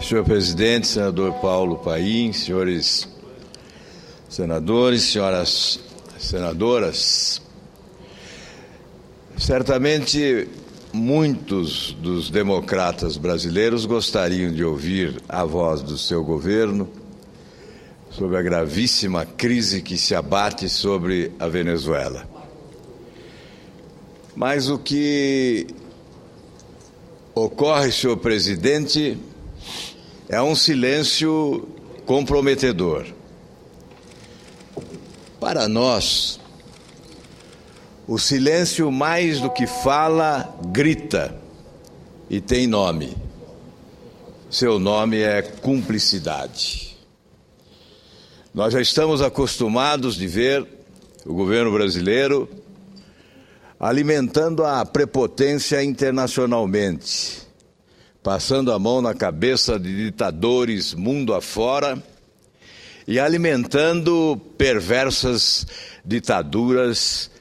Senhor presidente, senador Paulo Paim, senhores senadores, senhoras senadoras, certamente muitos dos democratas brasileiros gostariam de ouvir a voz do seu governo sobre a gravíssima crise que se abate sobre a Venezuela. Mas o que ocorre, senhor presidente, é um silêncio comprometedor. Para nós, o silêncio, mais do que fala, grita e tem nome. Seu nome é cumplicidade. Nós já estamos acostumados de ver o governo brasileiro alimentando a prepotência internacionalmente, passando a mão na cabeça de ditadores mundo afora e alimentando perversas ditaduras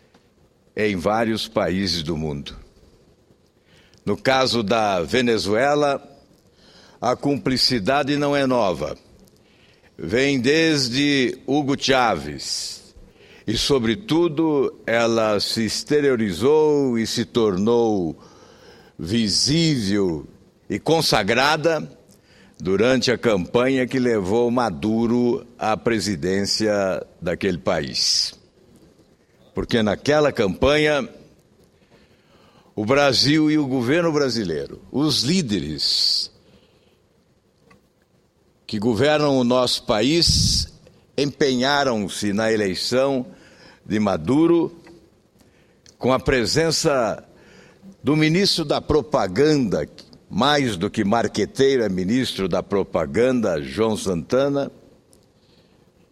em vários países do mundo. No caso da Venezuela, a cumplicidade não é nova. Vem desde Hugo Chávez e, sobretudo, ela se exteriorizou e se tornou visível e consagrada durante a campanha que levou Maduro à presidência daquele país. Porque naquela campanha, o Brasil e o governo brasileiro, os líderes que governam o nosso país, empenharam-se na eleição de Maduro com a presença do ministro da propaganda, mais do que marqueteiro, é ministro da propaganda, João Santana,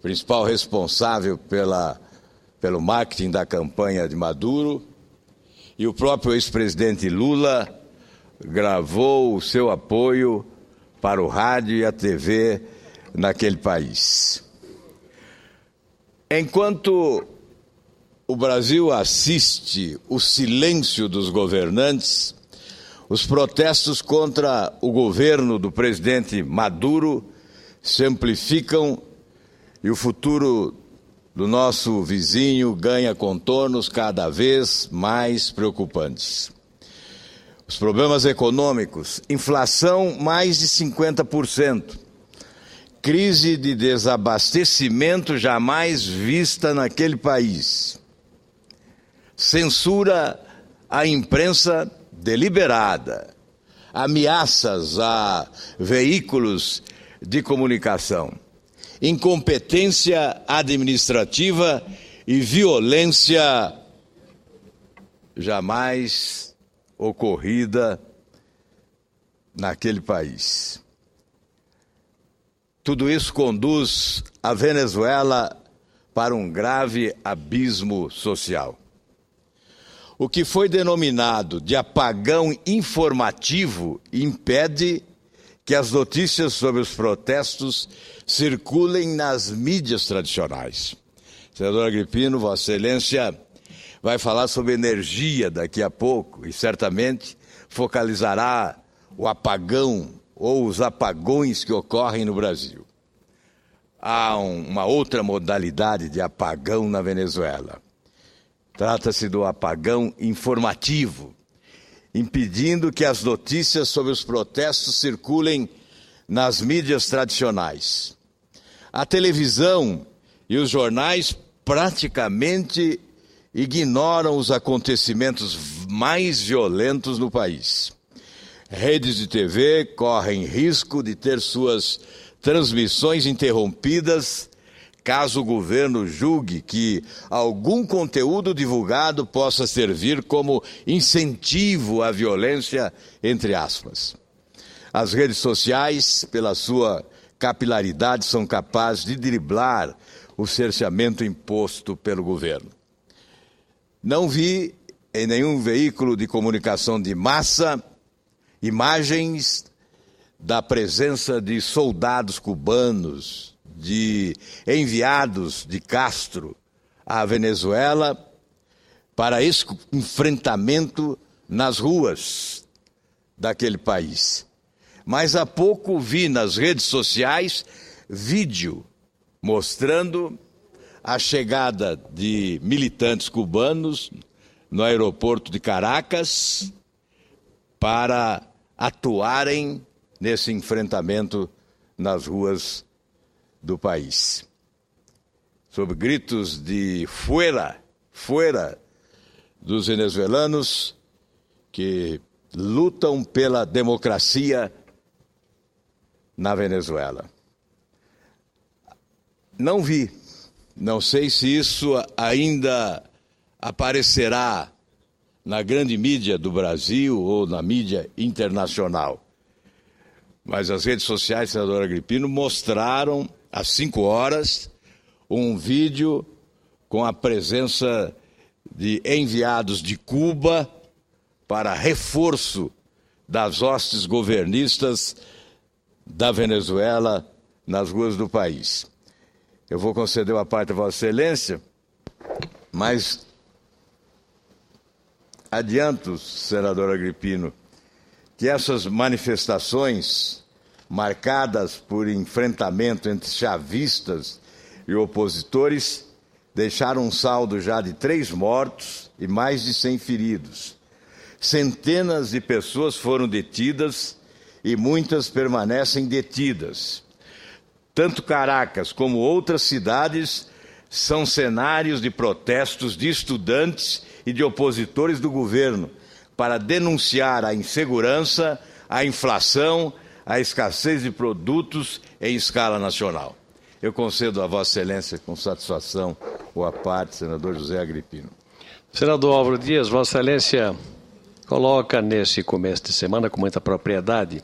principal responsável pelo marketing da campanha de Maduro, e o próprio ex-presidente Lula gravou o seu apoio para o rádio e a TV naquele país. Enquanto o Brasil assiste o silêncio dos governantes, os protestos contra o governo do presidente Maduro se amplificam e o futuro do nosso vizinho ganha contornos cada vez mais preocupantes. Os problemas econômicos, inflação mais de 50%, crise de desabastecimento jamais vista naquele país, censura à imprensa deliberada, ameaças a veículos de comunicação, incompetência administrativa e violência jamais ocorrida naquele país. Tudo isso conduz a Venezuela para um grave abismo social. O que foi denominado de apagão informativo impede que as notícias sobre os protestos circulem nas mídias tradicionais. Senador Agripino, Vossa Excelência vai falar sobre energia daqui a pouco e certamente focalizará o apagão ou os apagões que ocorrem no Brasil. Há uma outra modalidade de apagão na Venezuela. Trata-se do apagão informativo, impedindo que as notícias sobre os protestos circulem nas mídias tradicionais. A televisão e os jornais praticamente ignoram os acontecimentos mais violentos no país. Redes de TV correm risco de ter suas transmissões interrompidas caso o governo julgue que algum conteúdo divulgado possa servir como incentivo à violência, entre aspas. As redes sociais, pela sua capilaridade, são capazes de driblar o cerceamento imposto pelo governo. Não vi em nenhum veículo de comunicação de massa imagens da presença de soldados cubanos, de enviados de Castro à Venezuela para esse enfrentamento nas ruas daquele país. mas há pouco vi nas redes sociais vídeo mostrando a chegada de militantes cubanos no aeroporto de Caracas para atuarem nesse enfrentamento nas ruas do país. Sob gritos de "fuera, fuera", dos venezuelanos que lutam pela democracia na Venezuela. Não vi, não sei se isso ainda aparecerá na grande mídia do Brasil ou na mídia internacional. Mas as redes sociais, senador Agrippino, mostraram às 5 horas um vídeo com a presença de enviados de Cuba para reforço das hostes governistas da Venezuela nas ruas do país. Eu vou conceder uma parte a Vossa Excelência, mas adianto, senador Agrippino, que essas manifestações marcadas por enfrentamento entre chavistas e opositores deixaram um saldo já de 3 mortos e mais de 100 feridos. Centenas de pessoas foram detidas e muitas permanecem detidas. Tanto Caracas como outras cidades são cenários de protestos de estudantes e de opositores do governo para denunciar a insegurança, a inflação, a escassez de produtos em escala nacional. Eu concedo a Vossa Excelência com satisfação ou à parte, senador José Agrippino. Senador Álvaro Dias, Vossa Excelência coloca nesse começo de semana com muita propriedade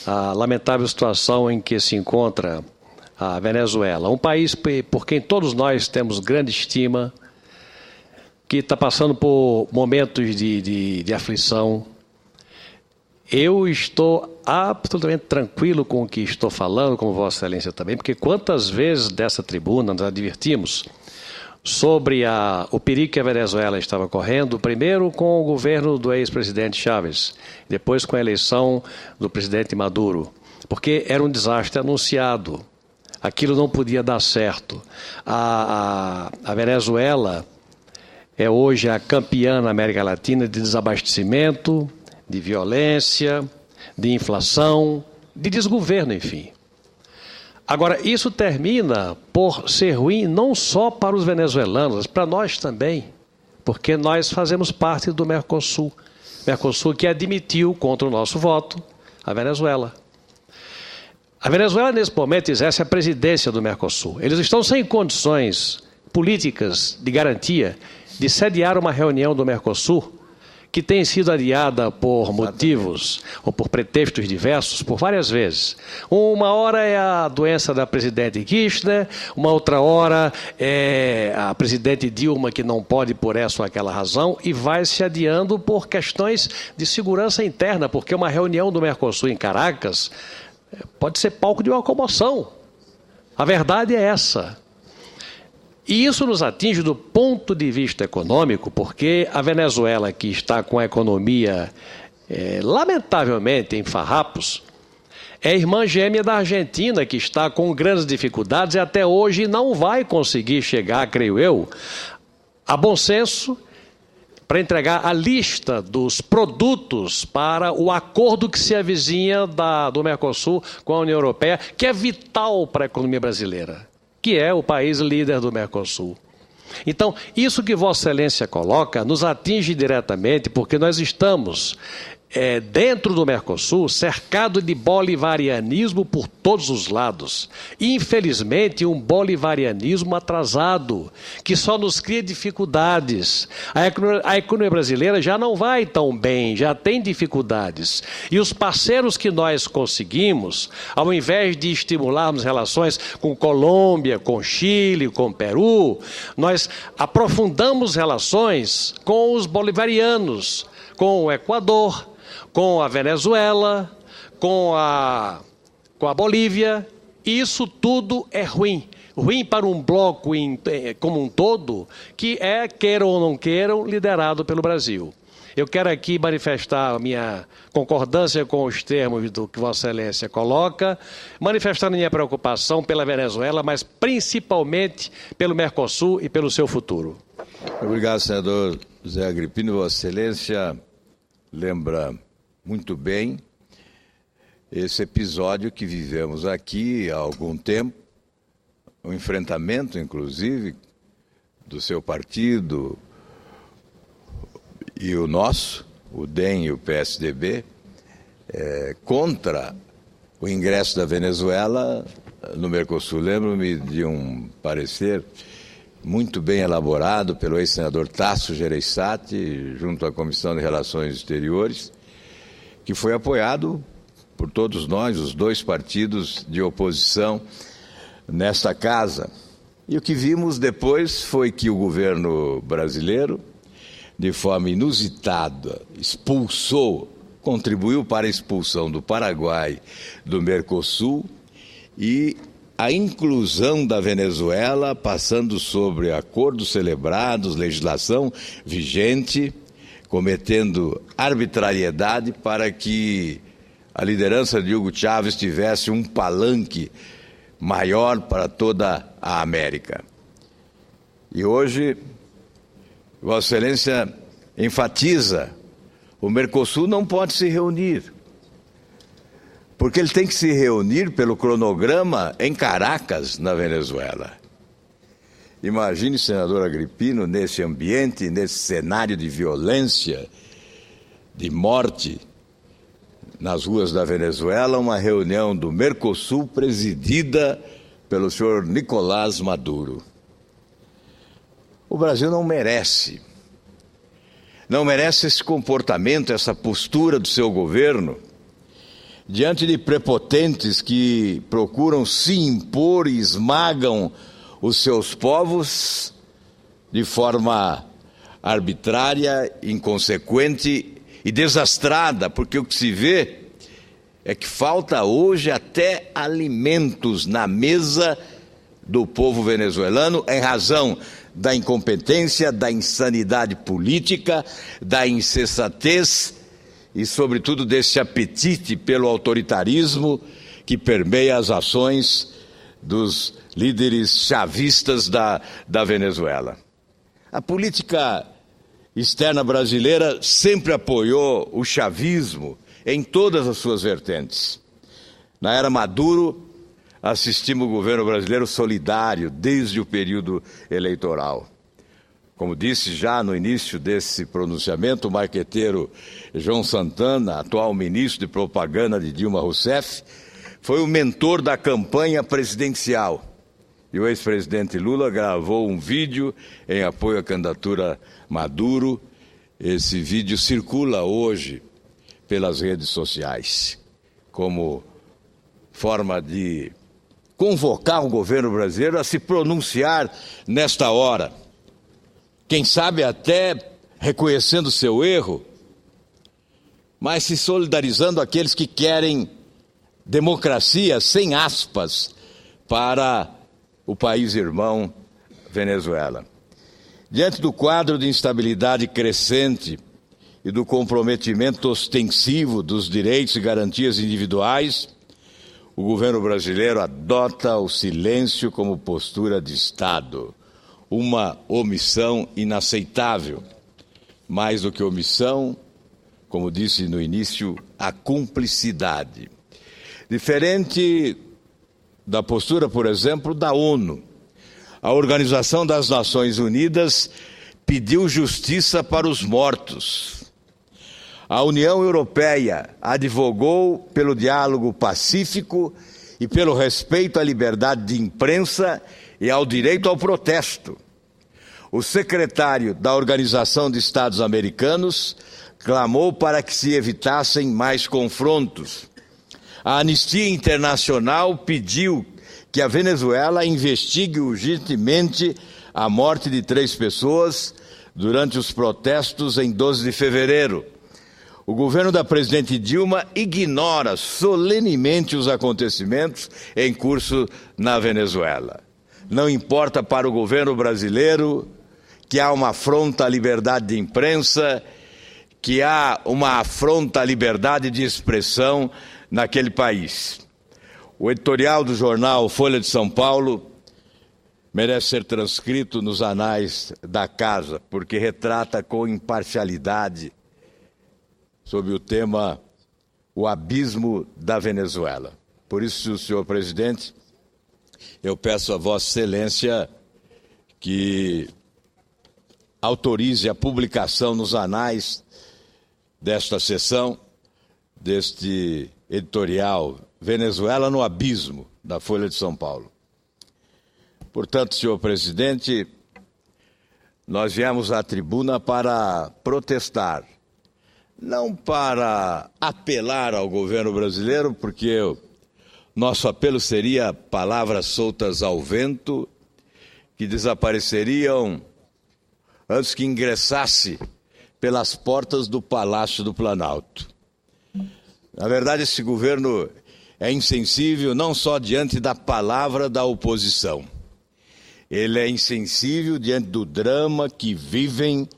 a lamentável situação em que se encontra a Venezuela, um país por quem todos nós temos grande estima, que está passando por momentos de aflição. Eu estou absolutamente tranquilo com o que estou falando, como Vossa Excelência também, porque quantas vezes dessa tribuna nós advertimos sobre o perigo que a Venezuela estava correndo, primeiro com o governo do ex-presidente Chávez, depois com a eleição do presidente Maduro, porque era um desastre anunciado. Aquilo não podia dar certo. A Venezuela é hoje a campeã na América Latina de desabastecimento, de violência, de inflação, de desgoverno, enfim. Agora, isso termina por ser ruim não só para os venezuelanos, mas para nós também, porque nós fazemos parte do Mercosul. Mercosul que admitiu, contra o nosso voto, a Venezuela. A Venezuela, nesse momento, exerce a presidência do Mercosul. Eles estão sem condições políticas de garantia de sediar uma reunião do Mercosul que tem sido adiada por motivos ou por pretextos diversos por várias vezes. Uma hora é a doença da presidente Kirchner, uma outra hora é a presidente Dilma que não pode por essa ou aquela razão e vai se adiando por questões de segurança interna, porque uma reunião do Mercosul em Caracas pode ser palco de uma comoção. A verdade é essa. E isso nos atinge do ponto de vista econômico, porque a Venezuela, que está com a economia lamentavelmente em farrapos, é irmã gêmea da Argentina, que está com grandes dificuldades e até hoje não vai conseguir chegar, creio eu, a bom senso para entregar a lista dos produtos para o acordo que se avizinha do Mercosul com a União Europeia, que é vital para a economia brasileira, que é o país líder do Mercosul. Então, isso que Vossa Excelência coloca nos atinge diretamente, porque nós estamos dentro do Mercosul cercado de bolivarianismo por todos os lados. Infelizmente, um bolivarianismo atrasado, que só nos cria dificuldades. A economia brasileira já não vai tão bem, já tem dificuldades. E os parceiros que nós conseguimos, ao invés de estimularmos relações com Colômbia, com Chile, com Peru, nós aprofundamos relações com os bolivarianos, com o Equador, com a Venezuela, com a Bolívia. Isso tudo é ruim. Ruim para um bloco como um todo, que queiram ou não queiram, liderado pelo Brasil. Eu quero aqui manifestar a minha concordância com os termos do que Vossa Excelência coloca, manifestando minha preocupação pela Venezuela, mas principalmente pelo Mercosul e pelo seu futuro. Obrigado, senador José Agripino. Vossa Excelência lembra muito bem esse episódio que vivemos aqui há algum tempo, um enfrentamento, inclusive, do seu partido e o nosso, o DEM e o PSDB, contra o ingresso da Venezuela no Mercosul. Lembro-me de um parecer muito bem elaborado pelo ex-senador Tasso Gereissati, junto à Comissão de Relações Exteriores, que foi apoiado por todos nós, os dois partidos de oposição nesta casa. E o que vimos depois foi que o governo brasileiro, de forma inusitada, contribuiu para a expulsão do Paraguai do Mercosul e a inclusão da Venezuela, passando sobre acordos celebrados, legislação vigente, cometendo arbitrariedade para que a liderança de Hugo Chávez tivesse um palanque maior para toda a América. E hoje, Vossa Excelência enfatiza, o Mercosul não pode se reunir, porque ele tem que se reunir pelo cronograma em Caracas, na Venezuela. Imagine, senador Agripino, nesse ambiente, nesse cenário de violência, de morte, nas ruas da Venezuela, uma reunião do Mercosul presidida pelo senhor Nicolás Maduro. O Brasil não merece esse comportamento, essa postura do seu governo, diante de prepotentes que procuram se impor e esmagam os seus povos de forma arbitrária, inconsequente e desastrada, porque o que se vê é que falta hoje até alimentos na mesa do povo venezuelano em razão da incompetência, da insanidade política, da insensatez e, sobretudo, desse apetite pelo autoritarismo que permeia as ações dos líderes chavistas da Venezuela. A política externa brasileira sempre apoiou o chavismo em todas as suas vertentes. Na era Maduro, assistimos o governo brasileiro solidário desde o período eleitoral. Como disse já no início desse pronunciamento, o marqueteiro João Santana, atual ministro de propaganda de Dilma Rousseff, foi o mentor da campanha presidencial. E o ex-presidente Lula gravou um vídeo em apoio à candidatura Maduro. Esse vídeo circula hoje pelas redes sociais, como forma de convocar o governo brasileiro a se pronunciar nesta hora. Quem sabe até reconhecendo seu erro, mas se solidarizando aqueles que querem democracia, sem aspas, para o país irmão Venezuela. Diante do quadro de instabilidade crescente e do comprometimento ostensivo dos direitos e garantias individuais, o governo brasileiro adota o silêncio como postura de Estado, uma omissão inaceitável. Mais do que omissão, como disse no início, a cumplicidade. Diferente da postura, por exemplo, da ONU. A Organização das Nações Unidas pediu justiça para os mortos. A União Europeia advogou pelo diálogo pacífico e pelo respeito à liberdade de imprensa e ao direito ao protesto. O secretário da Organização de Estados Americanos clamou para que se evitassem mais confrontos. A Anistia Internacional pediu que a Venezuela investigue urgentemente a morte de 3 pessoas durante os protestos em 12 de fevereiro. O governo da presidente Dilma ignora solenemente os acontecimentos em curso na Venezuela. Não importa para o governo brasileiro que há uma afronta à liberdade de imprensa, que há uma afronta à liberdade de expressão naquele país. O editorial do jornal Folha de São Paulo merece ser transcrito nos anais da casa, porque retrata com imparcialidade sobre o tema o abismo da Venezuela. Por isso, senhor presidente, eu peço a Vossa Excelência que autorize a publicação nos anais desta sessão, deste editorial Venezuela no Abismo, da Folha de São Paulo. Portanto, senhor presidente, nós viemos à tribuna para protestar, não para apelar ao governo brasileiro, porque nosso apelo seria palavras soltas ao vento, que desapareceriam antes que ingressasse pelas portas do Palácio do Planalto. Na verdade, esse governo é insensível não só diante da palavra da oposição. Ele é insensível diante do drama que vivem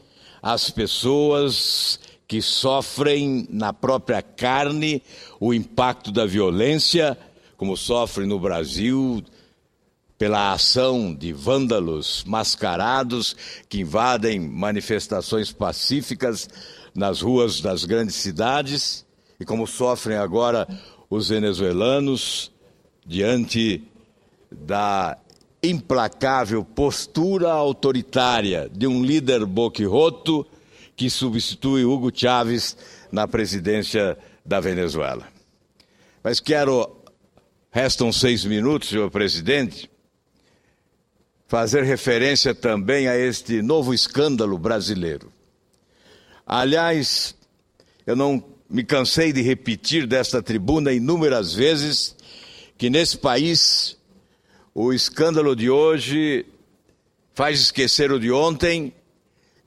as pessoas que sofrem na própria carne o impacto da violência, como sofrem no Brasil, pela ação de vândalos mascarados que invadem manifestações pacíficas nas ruas das grandes cidades, e como sofrem agora os venezuelanos diante da implacável postura autoritária de um líder boquirroto que substitui Hugo Chávez na presidência da Venezuela. Mas restam 6 minutos, senhor presidente, fazer referência também a este novo escândalo brasileiro. Aliás, eu não me cansei de repetir desta tribuna inúmeras vezes que nesse país o escândalo de hoje faz esquecer o de ontem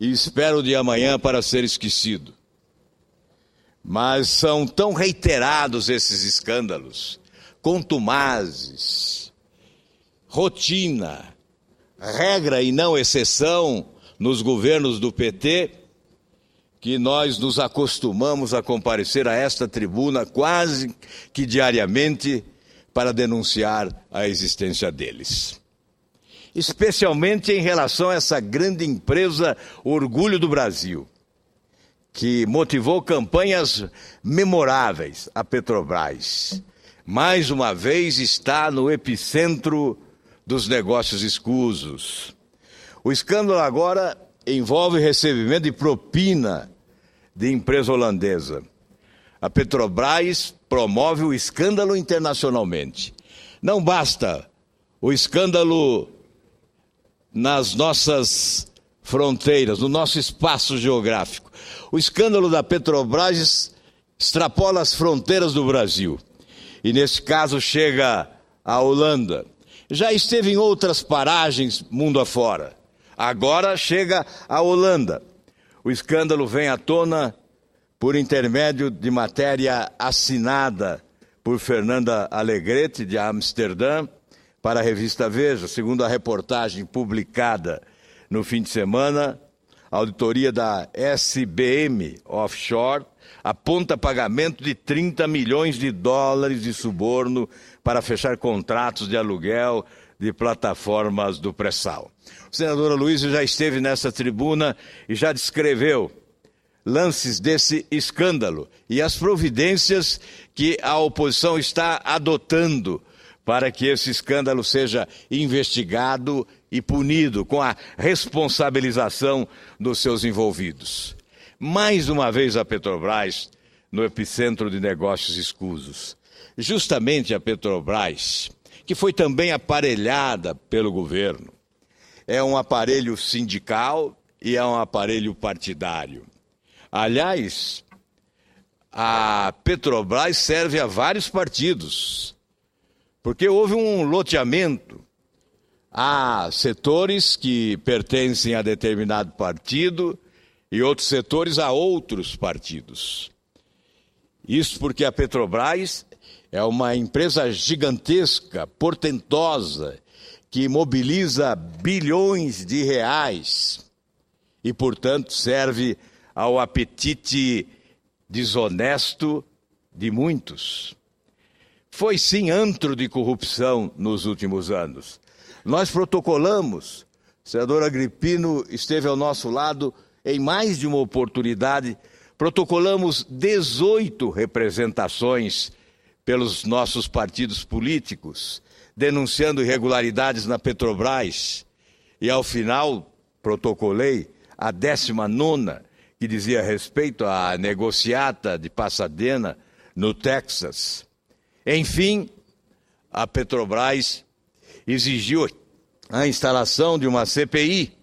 e espera o de amanhã para ser esquecido. Mas são tão reiterados esses escândalos, contumazes, rotina, regra e não exceção nos governos do PT, que nós nos acostumamos a comparecer a esta tribuna quase que diariamente para denunciar a existência deles. Especialmente em relação a essa grande empresa Orgulho do Brasil, que motivou campanhas memoráveis, a Petrobras. Mais uma vez está no epicentro dos negócios escusos. O escândalo agora envolve recebimento de propina de empresa holandesa. A Petrobras promove o escândalo internacionalmente. Não basta o escândalo nas nossas fronteiras, no nosso espaço geográfico. O escândalo da Petrobras extrapola as fronteiras do Brasil. E nesse caso chega à Holanda. Já esteve em outras paragens mundo afora. Agora chega à Holanda. O escândalo vem à tona por intermédio de matéria assinada por Fernanda Alegrete, de Amsterdã, para a revista Veja. Segundo a reportagem publicada no fim de semana, a auditoria da SBM Offshore aponta pagamento de 30 milhões de dólares de suborno para fechar contratos de aluguel de plataformas do pré-sal. O senador Aloysio já esteve nessa tribuna e já descreveu lances desse escândalo e as providências que a oposição está adotando para que esse escândalo seja investigado e punido com a responsabilização dos seus envolvidos. Mais uma vez a Petrobras no epicentro de negócios escusos. Justamente a Petrobras, que foi também aparelhada pelo governo, é um aparelho sindical e é um aparelho partidário. Aliás, a Petrobras serve a vários partidos, porque houve um loteamento. Há setores que pertencem a determinado partido e outros setores a outros partidos. Isso porque a Petrobras é uma empresa gigantesca, portentosa, que mobiliza bilhões de reais e, portanto, serve ao apetite desonesto de muitos. Foi sim antro de corrupção nos últimos anos. Nós protocolamos, o senador Agripino esteve ao nosso lado em mais de uma oportunidade, protocolamos 18 representações pelos nossos partidos políticos, denunciando irregularidades na Petrobras. E ao final, protocolei a 19ª, que dizia respeito à negociata de Pasadena, no Texas. Enfim, a Petrobras exigiu a instalação de uma CPI.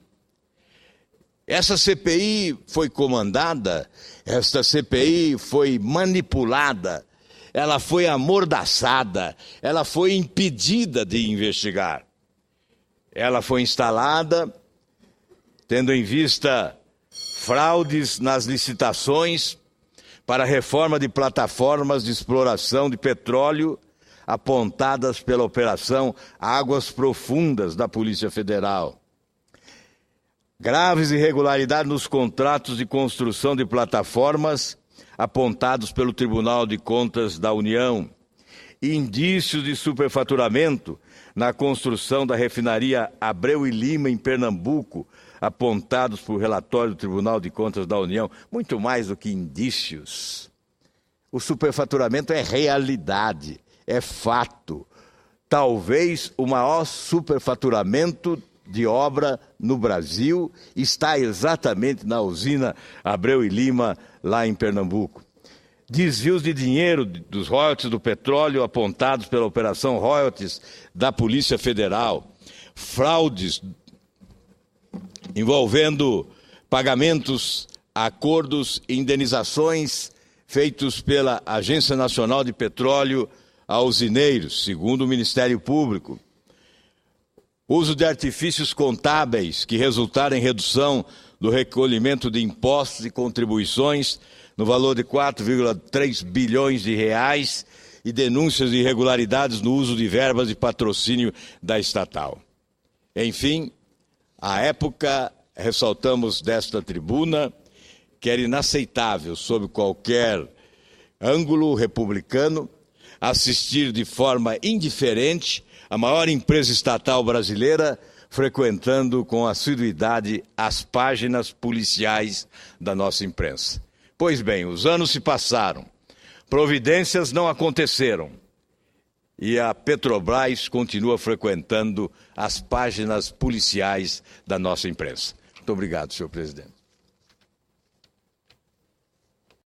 Essa CPI foi comandada, esta CPI foi manipulada, ela foi amordaçada, ela foi impedida de investigar. Ela foi instalada tendo em vista fraudes nas licitações para a reforma de plataformas de exploração de petróleo apontadas pela Operação Águas Profundas da Polícia Federal. Graves irregularidades nos contratos de construção de plataformas apontados pelo Tribunal de Contas da União. Indícios de superfaturamento na construção da refinaria Abreu e Lima, em Pernambuco, apontados por relatório do Tribunal de Contas da União. Muito mais do que indícios. O superfaturamento é realidade, é fato. Talvez o maior superfaturamento de obra no Brasil está exatamente na usina Abreu e Lima, lá em Pernambuco. Desvios de dinheiro dos royalties do petróleo apontados pela Operação Royalties da Polícia Federal. Fraudes envolvendo pagamentos, acordos e indenizações feitos pela Agência Nacional de Petróleo a usineiros, segundo o Ministério Público. Uso de artifícios contábeis que resultaram em redução do recolhimento de impostos e contribuições no valor de 4,3 bilhões de reais e denúncias de irregularidades no uso de verbas de patrocínio da estatal. Enfim, à época, ressaltamos desta tribuna que era inaceitável, sob qualquer ângulo republicano, assistir de forma indiferente a maior empresa estatal brasileira frequentando com assiduidade as páginas policiais da nossa imprensa. Pois bem, os anos se passaram, providências não aconteceram e a Petrobras continua frequentando as páginas policiais da nossa imprensa. Muito obrigado, senhor presidente.